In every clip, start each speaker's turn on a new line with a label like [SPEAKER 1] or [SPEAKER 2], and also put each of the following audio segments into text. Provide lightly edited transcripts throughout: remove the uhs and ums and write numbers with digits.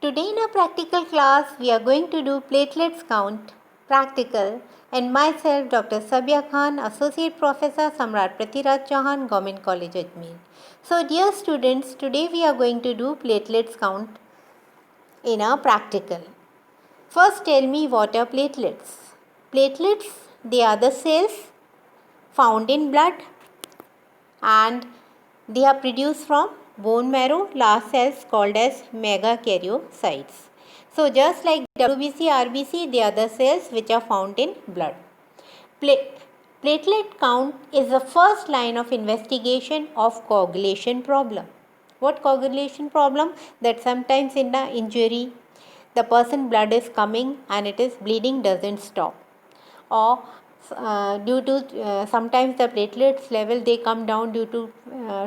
[SPEAKER 1] Today in our practical class, we are going to do platelets count practical and myself Dr. Sabia Khan, Associate Professor Samrat Prathiraj Chauhan, Government College Ajmer. So dear students, today we are going to do platelets count in our practical. First tell me what are platelets. Platelets, they are the cells found in blood and they are produced from bone marrow large cells called as megakaryocytes. So just like WBC, RBC, they are the cells which are found in blood. Platelet count is the first line of investigation of coagulation problem. What coagulation problem? That sometimes in the injury, the person blood is coming and it is bleeding doesn't stop, or due to sometimes the platelets level they come down due to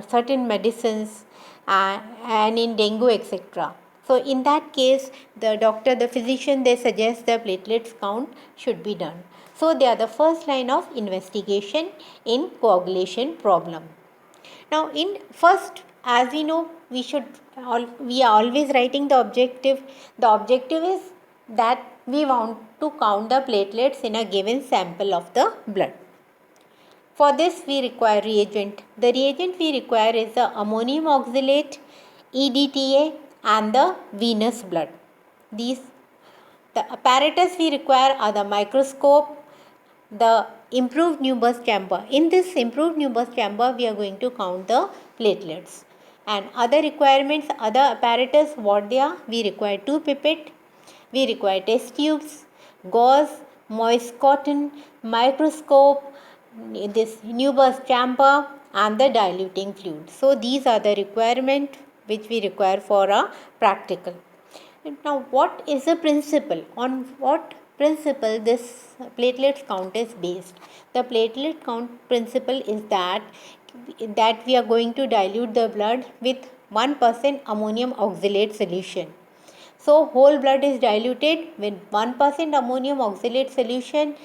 [SPEAKER 1] certain medicines and in dengue etc. So in that case the doctor, the physician, they suggest the platelets count should be done. So they are the first line of investigation in coagulation problem. Now in first, as we know, we are always writing the objective. The objective is that we want to count the platelets in a given sample of the blood. For this we require reagent. The reagent we require is the ammonium oxalate, EDTA and the venous blood. The apparatus we require are the microscope, the improved Newbus chamber. In this improved Newbus chamber, we are going to count the platelets. And other requirements, other apparatus, what they are? We require 2 pipette, we require test tubes, gauze, moist cotton, microscope, this Newbus chamber and the diluting fluid. So these are the requirements which we require for a practical. Now what is the principle? On what principle this platelets count is based? The platelet count principle is that we are going to dilute the blood with 1% ammonium oxalate solution. So whole blood is diluted with 1% ammonium oxalate solution.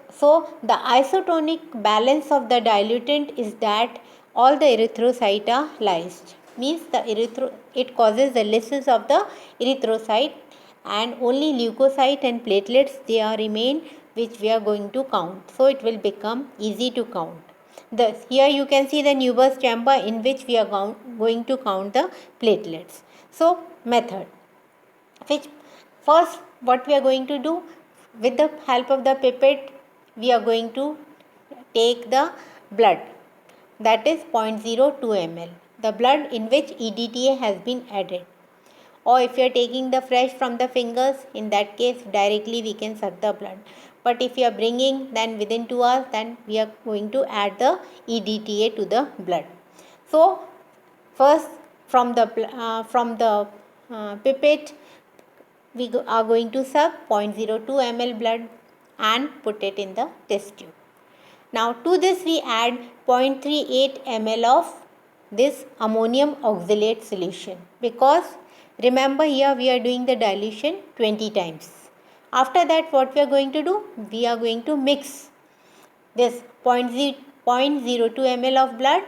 [SPEAKER 1] So the isotonic balance of the diluent is that all the erythrocytes are lysed. Means it causes the lysis of the erythrocyte and only leukocyte and platelets they are remain, which we are going to count. So it will become easy to count. Here you can see the Newbus chamber in which we are going to count the platelets. So method. Which first what we are going to do, with the help of the pipette we are going to take the blood, that is 0.02 ml, the blood in which EDTA has been added. Or if you are taking the fresh from the fingers, in that case directly we can suck the blood. But if you are bringing then within 2 hours, then we are going to add the EDTA to the blood. So first from the pipette we are going to suck 0.02 ml blood and put it in the test tube. Now to this we add 0.38 ml of this ammonium oxalate solution, because remember here we are doing the dilution 20 times. After that what we are going to do? We are going to mix this 0.02 ml of blood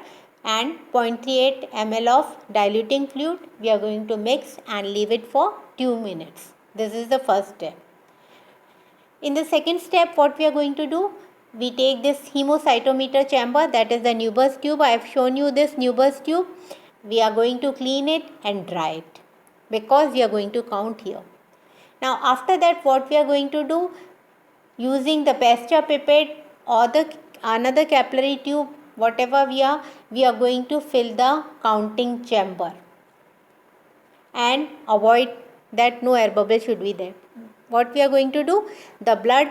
[SPEAKER 1] and 0.38 ml of diluting fluid. We are going to mix and leave it for 2 minutes. This is the first step. In the second step, what we are going to do? We take this hemocytometer chamber, that is the Newbus tube. I have shown you this Newbus tube. We are going to clean it and dry it, because we are going to count here. Now after that what we are going to do? Using the Pasteur pipette or another capillary tube, whatever we are going to fill the counting chamber and avoid that no air bubble should be there. What we are going to do? The blood,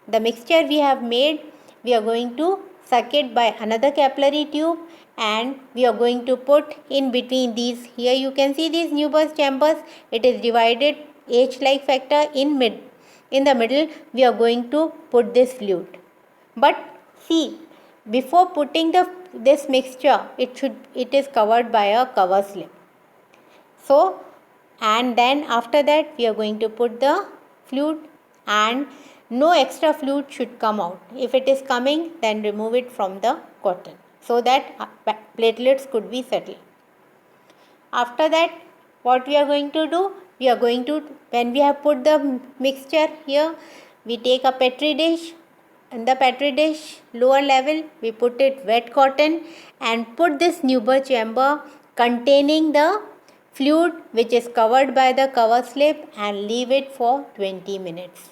[SPEAKER 1] the mixture we have made, we are going to suck it by another capillary tube and we are going to put in between these. Here you can see these Newbus chambers. It is divided H-like factor in the middle. We are going to put this fluid. But see, before putting this mixture, it is covered by a cover slip. So, and then after that we are going to put the fluid and no extra fluid should come out. If it is coming, then remove it from the cotton so that platelets could be settled. After that what we are going to do? We are going to, when we have put the mixture here, we take a petri dish. In the petri dish lower level, we put it wet cotton and put this Neubauer chamber containing the fluid which is covered by the cover slip and leave it for 20 minutes.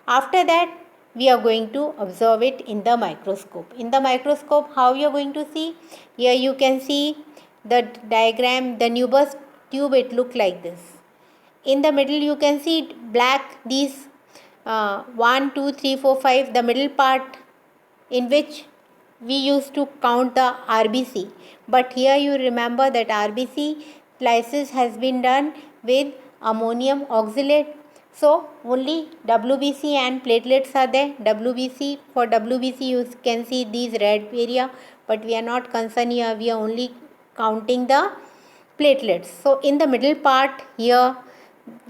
[SPEAKER 1] After that, we are going to observe it in the microscope. In the microscope, how you are going to see? Here you can see the diagram, the Neubauer tube, it look like this. In the middle you can see black, these 1, 2, 3, 4, 5, the middle part in which we used to count the RBC. But here you remember that RBC lysis has been done with ammonium oxalate. So only WBC and platelets are there. WBC, for WBC you can see these red area, but we are not concerned here, we are only counting the platelets. So in the middle part here,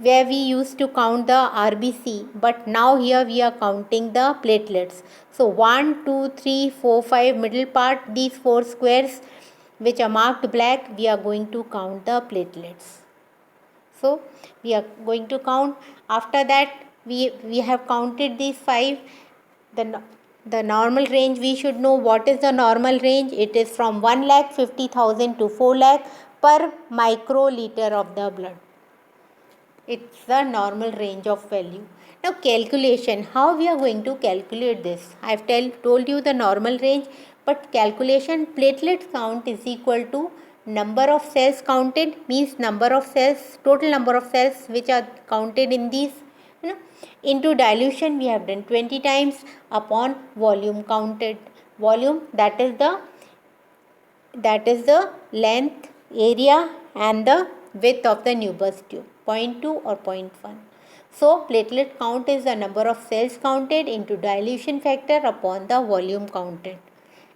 [SPEAKER 1] where we used to count the RBC, but now here we are counting the platelets. So 1, 2, 3, 4, 5, middle part, these 4 squares which are marked black, we are going to count the platelets. So we are going to count. After that, we have counted these 5. The normal range, we should know what is the normal range. It is from 1,50,000 to 4 lakh per microliter of the blood. It's the normal range of value. Now calculation, how we are going to calculate this? I have told you the normal range, but calculation, platelet count is equal to number of cells counted, means number of cells, total number of cells which are counted in these, into dilution we have done 20 times upon volume counted. Volume, that is the length, area and the width of the Neubauer tube, 0.2 or 0.1. So platelet count is the number of cells counted into dilution factor upon the volume counted.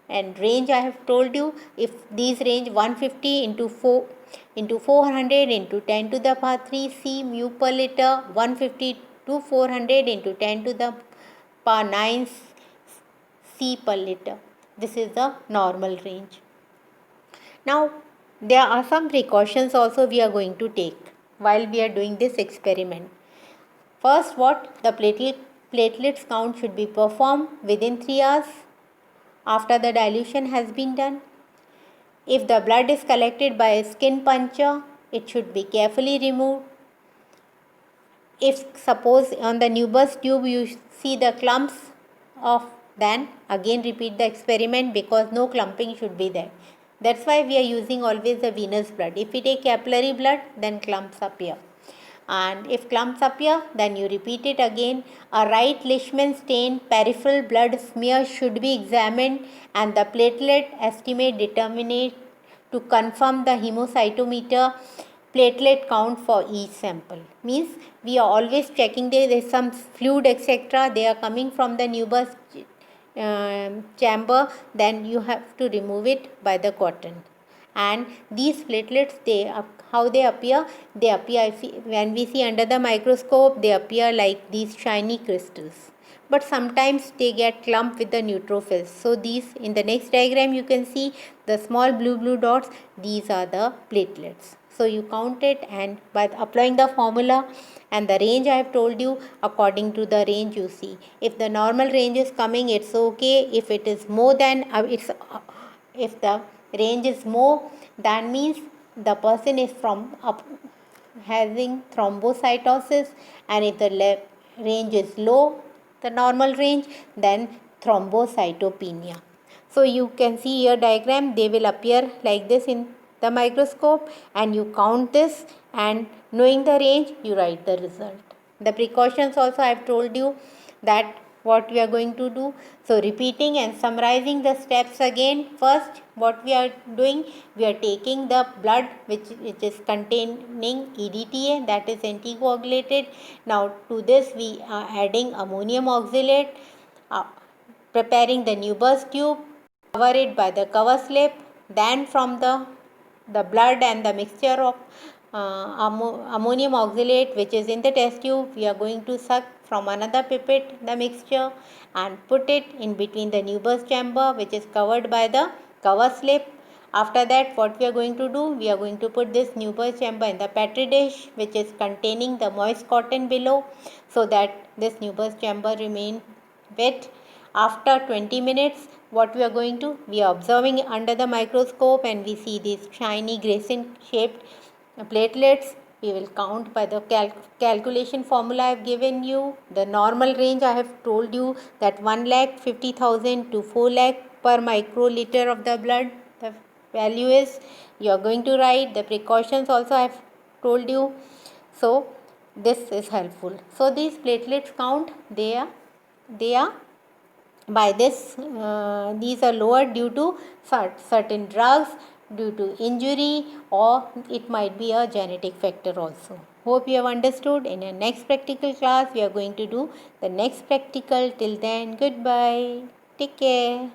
[SPEAKER 1] And range, I have told you, if these range 150 into 4 into 400 into 10 to the power 3 C mu per liter, 150 to 400 into 10 to the power 9 C per liter. This is the normal range. Now there are some precautions also we are going to take while we are doing this experiment. First, what? The platelets count should be performed within 3 hours after the dilution has been done. If the blood is collected by a skin puncture, it should be carefully removed. If suppose on the Neubauer tube you see the clumps of, then again repeat the experiment, because no clumping should be there. That's why we are using always the venous blood. If we take capillary blood, then clumps appear. And if clumps appear, then you repeat it again. A right Leishman stain peripheral blood smear should be examined and the platelet estimate determined to confirm the hemocytometer platelet count for each sample. Means we are always checking there is some fluid etc. They are coming from the Neubauer chamber, then you have to remove it by the cotton. And these platelets, how they appear? They appear, when we see under the microscope, they appear like these shiny crystals. But sometimes they get clumped with the neutrophils. So these, in the next diagram you can see the small blue dots, these are the platelets. So you count it, and by applying the formula and the range I have told you, according to the range you see. If the normal range is coming, it's okay. If it is more than, if the range is more, that means the person is having thrombocytosis, and if the range is low, the normal range, then thrombocytopenia. So you can see your diagram, they will appear like this in the microscope, and you count this, and knowing the range you write the result. The precautions also I have told you that what we are going to do. So repeating and summarizing the steps again. First, what we are doing, we are taking the blood which is containing EDTA, that is anticoagulated. Now to this we are adding ammonium oxalate, preparing the Neubauer tube, cover it by the cover slip, then from the blood and the mixture of ammonium oxalate which is in the test tube, we are going to suck from another pipette the mixture and put it in between the Neubauer chamber which is covered by the cover slip. After that, what we are going to do, we are going to put this Neubauer chamber in the petri dish which is containing the moist cotton below, so that this Neubauer chamber remain wet. After 20 minutes, what we are going to, we are observing under the microscope and we see these shiny graceful shaped platelets. We will count by the calculation formula I have given you. The normal range I have told you, that 1,50,000 to 4 lakh per microliter of the blood the value is. You are going to write the precautions also I have told you. So this is helpful. So these platelets count, they are by this these are lowered due to certain drugs, due to injury, or it might be a genetic factor also. Hope you have understood. In our next practical class we are going to do the next practical. Till then, goodbye, take care.